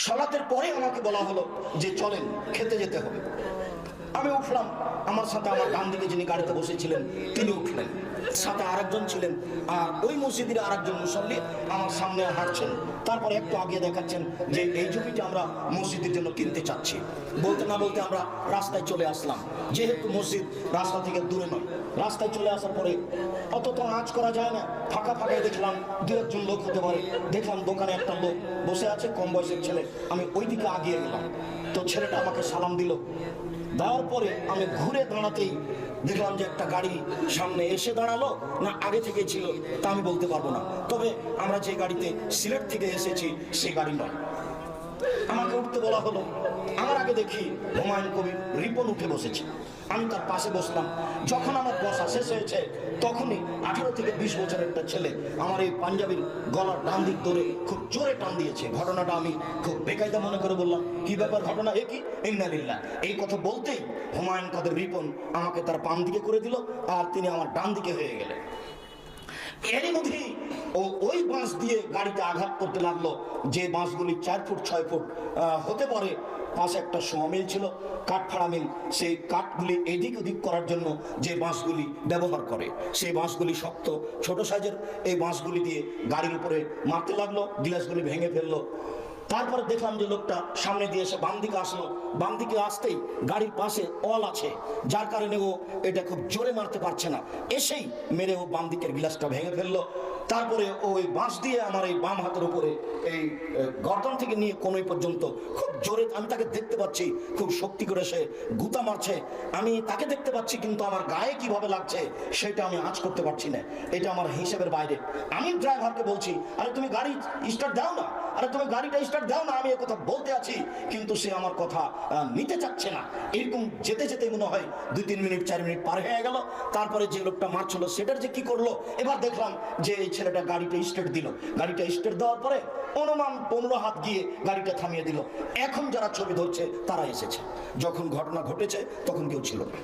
সালাতের পরে আমাকে বলা হলো যে চলেন খেতে যেতে হবে। আমি উঠলাম, আমার সাথে আমার ডান দিকে যিনি গাড়িতে বসেছিলেন তিনি উঠলেন, সাথে আরেকজন ছিলেন, আর ওই মসজিদের আরেকজন মুসল্লি আমার সামনে হাঁটছেন। তারপরে একটু আগে দেখাচ্ছেন যে এই জমিটা আমরা মসজিদের জন্য কিনতে চাচ্ছি। বলতে না বলতে আমরা রাস্তায় চলে আসলাম, যেহেতু মসজিদ রাস্তা থেকে দূরে নয়। রাস্তায় চলে আসার পরে অত তো আঁচ করা যায় না, ফাঁকা ফাঁকায় দেখলাম দু একজন লোক হতে পারে। দেখলাম দোকানে একটা লোক বসে আছে, কম বয়সের ছেলে। আমি ওই দিকে আগিয়ে গেলাম, তো ছেলেটা আমাকে সালাম দিল। দেওয়ার পরে আমি ঘুরে দাঁড়াতেই দেখলাম যে একটা গাড়ি সামনে এসে দাঁড়ালো, না আগে থেকে ছিল তা আমি বলতে পারবো না, তবে আমরা যে গাড়িতে সিলেট থেকে এসেছি সেই গাড়ি নয়। আমাকে উঠতে বলা হলো। আমার আগে দেখি হুমায়ুন কবির রিপন উঠে বসেছে, আমি তার পাশে বসলাম। যখন আমার বসা শেষ হয়েছে তখনই 18 থেকে 20 বছরের একটা ছেলে আমার এই পাঞ্জাবির গলার ডান দিক ধরে খুব জোরে টান দিয়েছে। ঘটনাটা আমি খুব বেকায়দা মনে করে বললাম, কি ব্যাপার, ঘটনা এ কি? ইন্নালিল্লাহ। এই কথা বলতেই হুমায়ুন কবির রিপন আমাকে তার বাম দিকে করে দিল, আর তিনি আমার ডান দিকে হয়ে গেলেন। এরই মধ্যেই ওই বাঁশ দিয়ে গাড়িতে আঘাত করতে লাগলো, যে বাঁশগুলি 4 ফুট 6 ফুট হতে পারে। পাশে একটা সমিল ছিল, কাঠ ফাড়া মিল। সেই কাঠগুলি এদিক ওদিক করার জন্য যে বাঁশগুলি ব্যবহার করে, সেই বাঁশগুলি শক্ত ছোট সাইজের। এই বাঁশগুলি দিয়ে গাড়ির উপরে মারতে লাগলো, গ্লাসগুলি ভেঙে ফেললো। তারপরে দেখলাম যে লোকটা সামনে দিয়ে এসে বাম দিকে আসলো। বাম দিকে আসতেই গাড়ির পাশে অল আছে, যার কারণে ও এটা খুব জোরে মারতে পারছে না, এসেই মেরে ও বাম দিকের গ্লাসটা ভেঙে ফেললো। তারপরে ওই বাঁশ দিয়ে আমার এই বাম হাতের উপরে এই গর্দন থেকে নিয়ে কোনোই পর্যন্ত খুব জোরে, আমি তাকে দেখতে পাচ্ছি খুব শক্তি করে সে গুতা মারছে। আমি তাকে দেখতে পাচ্ছি, কিন্তু আমার গায়ে কিভাবে লাগছে সেটা আমি আঁচ করতে পারছি না। এটা আমার হিসেবের বাইরে। আমি ড্রাইভারকে বলছি, আরে তুমি গাড়ি স্টার্ট দাও না, আরে তুমি গাড়িটা স্টার্ট দাও না, আমি এ কথা বলতে আছি, কিন্তু সে আমার কথা নিতে চাচ্ছে না। এরকম যেতে যেতে মনে হয় 2-3 মিনিট 4 মিনিট পার হয়ে গেল। তারপরে যে লোকটা মারছিল সেটার যে কি করলো, এবার দেখলাম যে এই ছেলেটা গাড়িটা স্টার্ট দিল। গাড়িটা স্টার্ট দেওয়ার পরে অনুমান 15 হাত গিয়ে গাড়িটা থামিয়ে দিল। এখন যারা ছবি ধরছে তারা এসেছে, যখন ঘটনা ঘটেছে তখন কেউ ছিল না।